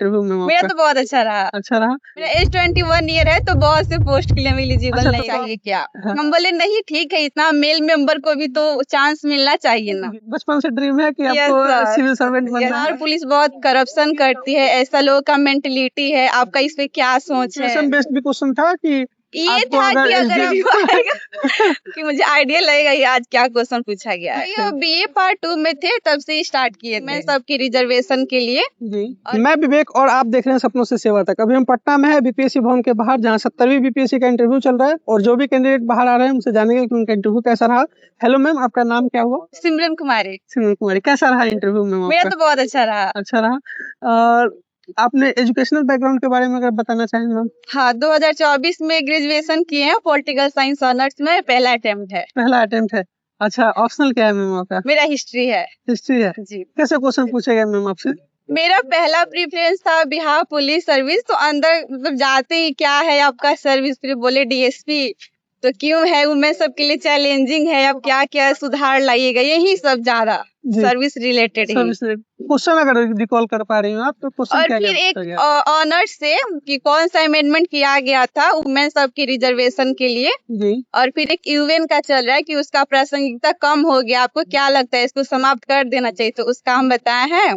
Interview में मेरा आपका? तो बहुत अच्छा रहा। अच्छा रहा? मेरा एज 21 ईयर है, तो बहुत से पोस्ट के लिए हम एलिजिबल अच्छा, नहीं तो चाहिए क्या? हाँ। हम बोले नहीं ठीक है, इतना मेल मेंबर को भी तो चांस मिलना चाहिए ना। बचपन से ड्रीम है कि यस आपको सर। सिविल सर्वेंट बनना बिहार है? पुलिस बहुत करप्शन करती है, ऐसा लोगों का मेंटलिटी है, आपका इस पे क्या सोच है? सिचुएशन बेस्ड भी क्वेश्चन था कि ये आपको था अगर कि अगर SDM रिव्यू आएगा कि मुझे आइडिया लगेगा ये आज क्या क्वेश्चन पूछा गया है। ये बीए पार्ट 2 में थे, तब से स्टार्ट किए मैं सबकी रिजर्वेशन के लिए। जी। मैं विवेक और आप देख रहे हैं सपनों से सेवा तक। अभी हम पटना में है बीपीएससी भवन के बाहर, जहां 70वीं बीपीएससी का इंटरव्यू चल रहा है और जो भी कैंडिडेट बाहर आ रहे हैं उनसे जानेंगे कि उनका इंटरव्यू कैसा रहा। हेलो मैम, आपका नाम क्या हुआ? सिमरन कुमारी। सिमरन कुमारी, कैसा रहा इंटरव्यू मैम मेरा आपका? तो बहुत अच्छा रहा। अच्छा रहा। और आपने एजुकेशनल बैकग्राउंड के बारे में अगर बताना चाहें मैम? हाँ, 2024 में ग्रेजुएशन किए हैं, पॉलिटिकल साइंस ऑनर्स में, पहला अटेम्प्ट है। पहला अटेम्प्ट है। अच्छा, ऑप्शनल क्या है मैम आपका? मेरा हिस्ट्री है। हिस्ट्री है। जी। कैसे क्वेश्चन पूछे गए मैम आपसे? मेरा पहला प्रेफरेंस था बिहार पुलिस सर्विस, तो अंदर मतलब जाते ही क्या है आपका सर्विस, फिर बोले डीएसपी, तो क्यों है वुमेन सब के लिए चैलेंजिंग है, अब क्या क्या सुधार लाइएगा, यही सब ज्यादा जी। सर्विस रिलेटेड ही। सर्विस क्वेश्चन अगर रिकॉल कर पा रही हो आप, तो क्वेश्चन और क्या फिर क्या एक पूछा गया? ऑनर्स से कि कौन सा अमेंडमेंट किया गया था वुमेन सब की रिजर्वेशन के लिए। जी। और फिर एक यूएन का चल रहा है कि उसका प्रासंगिकता कम हो गया, आपको क्या लगता है इसको समाप्त कर देना चाहिए, तो उसका हम बताए हैं।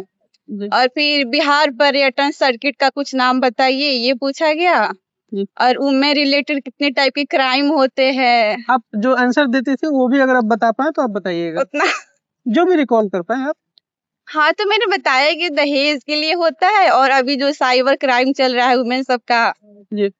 जी। और फिर बिहार पर्यटन सर्किट का कुछ नाम बताइए, ये पूछा गया। जी। और उनमें रिलेटेड कितने टाइप के क्राइम होते हैं, आप जो आंसर देते थे वो भी अगर आप बता पाए तो आप बताइएगा, उतना। जो भी रिकॉल कर पाए आप। हाँ, तो मैंने बताया कि दहेज के लिए होता है, और अभी जो साइबर क्राइम चल रहा है वुमेन सबका, जी।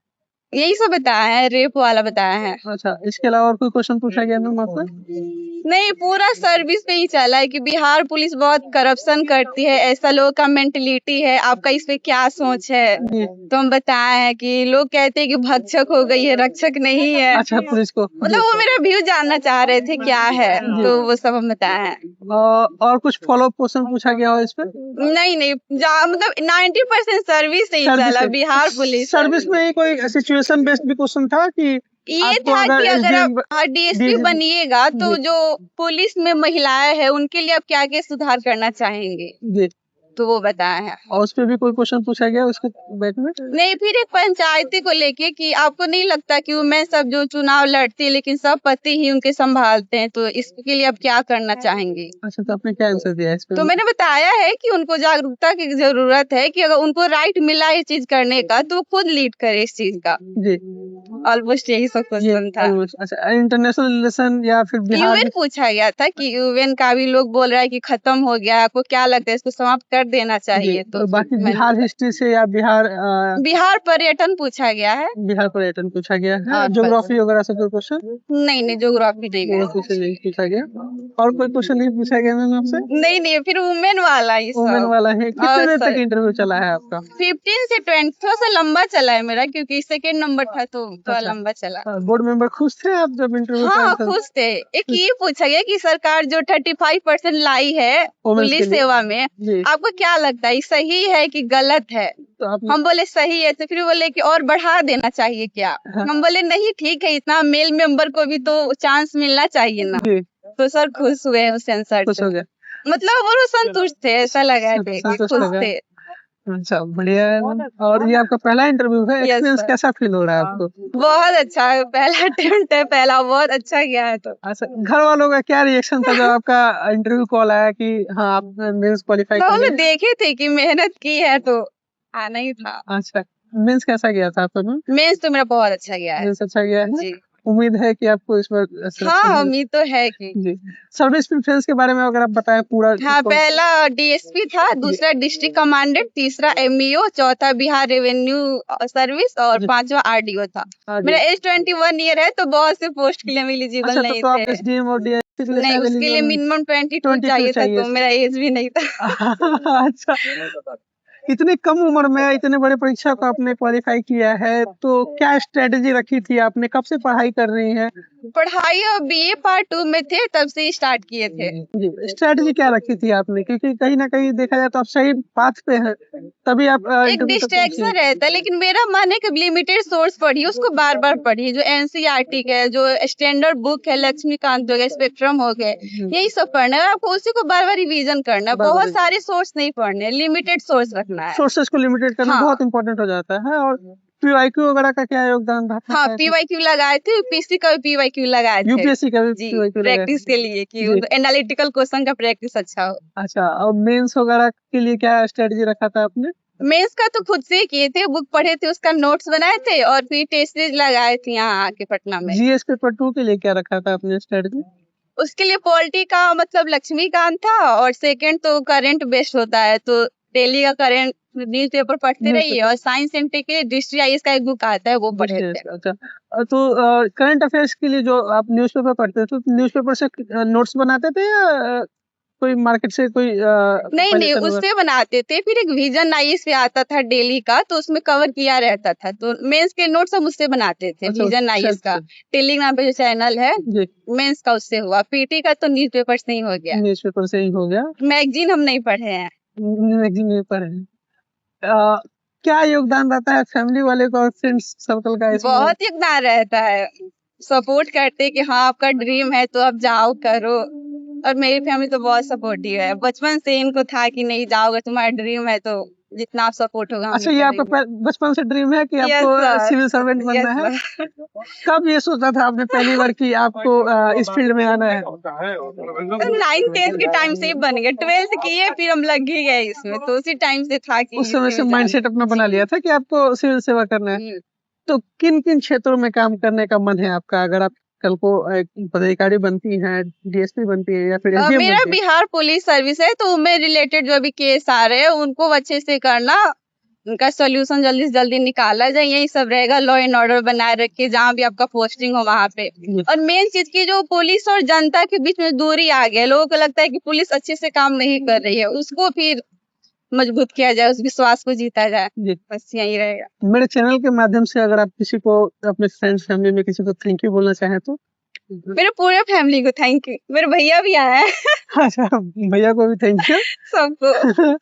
यही सब बताया है, रेप वाला बताया है। अच्छा, इसके अलावा और कोई क्वेश्चन पूछा गया मैम आपसे? नहीं, पूरा सर्विस पे ही चला है कि बिहार पुलिस बहुत करप्शन करती है, ऐसा लोगों का मेंटलिटी है, आपका इस पे क्या सोच है? जी। तो हम बताए हैं कि लोग कहते हैं कि भक्षक हो गई है, रक्षक नहीं है। अच्छा, पुलिस को मतलब वो मेरा व्यू जानना चाह रहे थे क्या है, तो वो सब हम बताए हैं। और कुछ फॉलो अप क्वेश्चन पूछा गया हो इस पे? नहीं नहीं, मतलब 90% सर्विस से ही चला बिहार पुलिस। सर्विस में ही कोई सिचुएशन बेस्ड भी क्वेश्चन था कि ये आपको था अगर कि अगर SDM आप डीएसपी बनिएगा तो जो पुलिस में महिलाएं हैं उनके लिए आप क्या क्या सुधार करना चाहेंगे, जी, तो वो बताया है। और उस पे भी कोई क्वेश्चन पूछा गया उसके बैठ में? नहीं, फिर एक पंचायती को लेके कि आपको नहीं लगता कि वुमेन सब जो चुनाव लड़ती है लेकिन सब पति ही उनके संभालते हैं, तो इसके लिए आप क्या करना चाहेंगे? अच्छा, तो आपने क्या आंसर दिया इस पे? तो मैंने बताया है कि उनको जागरूकता की जरूरत है, कि अगर उनको राइट मिला ये चीज करने का तो वो खुद लीड करे इस चीज का। जी। ऑलमोस्ट यही सब क्वेश्चन था। अच्छा, इंटरनेशनल रिलेशन या फिर बिहार यूएन पूछा गया था कि यूएन का भी लोग बोल रहा है कि खत्म हो गया, आपको क्या लगता है इसको समाप्त कर देना चाहिए? तो बाकी बिहार हिस्ट्री से या बिहार बिहार पर्यटन पूछा गया है। बिहार पर्यटन पूछा गया है। हाँ, ज्योग्राफी वगैरह से कोई क्वेश्चन? नहीं नहीं, ज्योग्राफी नहीं गया। ज्योग्राफी से नहीं पूछा गया। और कोई क्वेश्चन नहीं पूछा गया मैम आपसे? नहीं नहीं, फिर वुमेन वाला ही वुमेन सब। वाला है। कितने देर तक इंटरव्यू चला है आपका? 15 से 20, थोड़ा सा लंबा चला है मेरा, क्योंकि सेकंड नंबर था तो थोड़ा लंबा चला। बोर्ड मेंबर खुश थे आप जब इंटरव्यू? हाँ, खुश थे। एक ये पूछा गया कि सरकार जो 35% लाई है पुलिस सेवा में, आपको क्या लगता है सही है कि गलत है? तो हम बोले सही है, तो फिर बोले कि और बढ़ा देना चाहिए क्या? हम बोले नहीं ठीक है, इतना मेल मेंबर को भी तो चांस मिलना चाहिए ना। तो सर खुश हुए उस आंसर से, मतलब वो संतुष्ट थे, ऐसा लगा खुश थे। अच्छा, बढ़िया है। और ये आपका पहला इंटरव्यू है, एक्सपीरियंस कैसा फील हो रहा है आपको? बहुत अच्छा है, पहला अटेम्प्ट है, पहला बहुत अच्छा गया है। तो अच्छा, घर वालों का क्या रिएक्शन था जब आपका इंटरव्यू कॉल आया कि हाँ आप मेंस क्वालिफाई कर गए? देखे थे कि मेहनत की है तो आना ही था। अच्छा, मेंस कैसा गया था आपका? मेंस तो मेरा बहुत अच्छा गया है। मेंस अच्छा गया है जी। उम्मीद है कि आपको इस बार हाँ, उम्मीद तो है कि जी। सर्विस प्रेफरेंस के बारे में अगर आप बताएं पूरा। हाँ, पहला डीएसपी था, दूसरा डिस्ट्रिक्ट कमांडेंट, तीसरा एमईओ, चौथा बिहार रेवेन्यू सर्विस और पांचवा आरडीओ था। मेरा एज 21 ईयर है, तो बहुत से पोस्ट के लिए हम एलिजिबल नहीं तो आप थे। एसडीएम और डीएसपी के लिए नहीं, उसके लिए मिनिमम 22 चाहिए था, तो मेरा एज भी नहीं था। अच्छा, इतनी कम उम्र में इतने बड़े परीक्षा को आपने क्वालिफाई किया है, तो क्या स्ट्रेटेजी रखी थी आपने? कब से पढ़ाई कर रही हैं पढ़ाई और बीए पार्ट 2 में थे, तब से स्टार्ट किए थे। जी, स्ट्रैटेजी क्या रखी थी आपने? क्योंकि कहीं ना कहीं देखा जाए तो आप सही पाथ पे हैं, तभी आप एक इंटरव्यू तक डिस्ट्रैक्शन पहुंचे। रहता है, लेकिन मेरा मन है कि लिमिटेड सोर्स पढ़िए, उसको बार बार पढ़िए। जो एनसीईआरटी का है, जो स्टैंडर्ड बुक है, लक्ष्मीकांत हो गया, स्पेक्ट्रम हो गए, यही सब पढ़ना है आपको। उसी को बार बार रिवीजन करना है। बहुत सारे सोर्स नहीं पढ़ने, लिमिटेड सोर्स रखना है। सोर्सेस को लिमिटेड करना हाँ। बहुत इंपॉर्टेंट हो जाता है। और पीवाईक्यू वगैरह का क्या योगदान रहा हाँ, है? पीवाईक्यू लगाए थे, यूपीएससी का भी पीवाईक्यू लगाए थे यूपीएससी का भी जी, पीवाईक्यू लगाया? प्रैक्टिस के लिए कि जी। एनालिटिकल क्वेश्चन का प्रैक्टिस अच्छा हो। अच्छा, और मेंस वगैरह के लिए क्या स्ट्रेटजी रखा था आपने? मेंस का तो खुद से ही किए थे, बुक पढ़े थे, उसका नोट्स बनाए थे और फिर टेस्ट सीरीज लगाए थे यहाँ आके पटना में। जीएस पेपर 2 के लिए क्या रखा था आपने स्ट्रेटजी? उसके लिए पॉलिटी का मतलब लक्ष्मीकांत था, और सेकंड तो करंट बेस्ड होता है, तो डेली का करंट न्यूज़पेपर पढ़ते रहिए। और साइंस सेंटर के डिस्ट्रिक्ट आईएएस का एक बुक आता है, वो पढ़े थे। अच्छा, तो करंट अफेयर्स के लिए जो आप न्यूज़पेपर पढ़ते थे, तो न्यूज़पेपर से नोट्स बनाते थे या कोई मार्केट से कोई नहीं, पजेशन वगैरह? उससे बनाते थे। फिर एक विजन आईएएस पे आता था डेली का, तो उसमें कवर किया रहता था। तो मेंस के नोट्स हम उससे बनाते थे। अच्छा, विजन आईएएस का टेलीग्राम पे जो चैनल है, जी, मेंस का उससे हुआ। पीटी का तो न्यूज़पेपर से ही हो गया। न्यूज़पेपर से ही हो गया। मैगजीन हम नहीं पढ़े हैं। मैगजीन में पढ़े हैं। क्या योगदान रहता है फैमिली वाले का और फ्रेंड्स सर्कल का इसमें? बहुत योगदान रहता है। सपोर्ट करते कि हाँ आपका ड्रीम है तो अब जाओ करो। और मेरी फैमिली तो बहुत सपोर्टिव है। बचपन से इनको था कि नहीं, जाओगे, तुम्हारा ड्रीम है तो जितना आप सपोर्ट होगा हम अच्छा, ये आपका बचपन से ड्रीम है कि आपको सिविल सर्वेंट बनना है? कब ये सोचा था आपने पहली बार कि आपको इस फील्ड में आना है? 9th 10th के टाइम से ही बन गया। 12th किए फिर हम लग ही गए इसमें, तो उसी टाइम से था कि उस समय से माइंडसेट अपना बना लिया था कि आपको सिविल सेवा करना है। तो किन किन क्षेत्रों में काम करने का मन है आपका? अगर आप कल को पदाधिकारी बनती हैं, डीएसपी बनती है या फिर एसडीएम मेरा बनती है? बिहार पुलिस सर्विस है, तो उनमें रिलेटेड जो भी केस आ रहे हैं उनको अच्छे से करना, उनका सोल्यूशन जल्दी से जल्दी निकाला जाए, यही सब रहेगा। लॉ एंड ऑर्डर बनाए रखे, जहाँ भी आपका पोस्टिंग हो वहाँ पे। और मेन चीज की जो पुलिस और जनता के बीच में दूरी आ गया, लोगों को लगता है कि पुलिस अच्छे से काम नहीं कर रही है, उसको फिर मजबूत किया जाए, उस विश्वास को जीता जाए। बस यही रहेगा। मेरे चैनल के माध्यम से अगर आप किसी को, अपने फ्रेंड्स फैमिली में किसी को थैंक यू बोलना चाहें तो? मेरे पूरे फैमिली को थैंक यू। मेरे भैया भी आए हैं। अच्छा, भैया को भी थैंक यू। सबको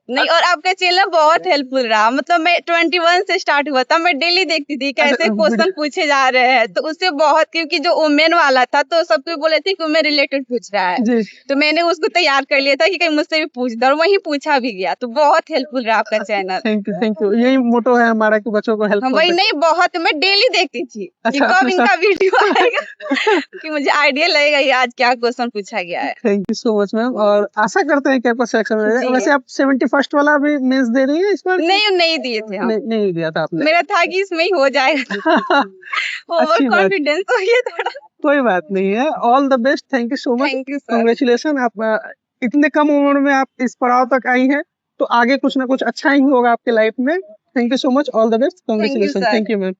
नहीं, और आपका चैनल बहुत हेल्पफुल रहा। मतलब मैं 21 से स्टार्ट हुआ था, मैं डेली देखती थी कैसे क्वेश्चन पूछे जा रहे हैं, तो उससे बहुत, क्योंकि जो वुमेन वाला था तो सबको बोले थे कि वुमेन रिलेटेड पूछ रहा है जी। तो मैंने उसको तैयार कर लिया था कि कहीं मुझसे भी पूछ दो, और वही पूछा भी गया। तो बहुत हेल्पफुल रहा आपका चैनल। Thank you. यही मोटो है हमारा कि बच्चों को हेल्प। वही नहीं, बहुत, मैं डेली देखती थी कि अच्छा, कब इनका वीडियो आएगा कि मुझे आइडिया लगेगा ये आज क्या क्वेश्चन पूछा गया है। Thank you so much ma'am, और आशा करते हैं कि आपका सिलेक्शन हो जाए। वैसे आप 71st वाला भी मेंस दे रही है इस बार? नहीं दिए थे हम। नहीं दिया था आपने? मेरा था कि इसमें ही हो जाएगा। ओवर कॉन्फिडेंस हो गया थोड़ा। कोई बात नहीं है। All the best, thank you so much, thank you sir. Congratulation. आप इतने कम उम्र में आप इस पड़ाव तक आई हैं, तो आगे कुछ ना कुछ अच्छा ही होगा आपके लाइफ में। Thank you so much, all the best, congratulation. Thank you ma'am.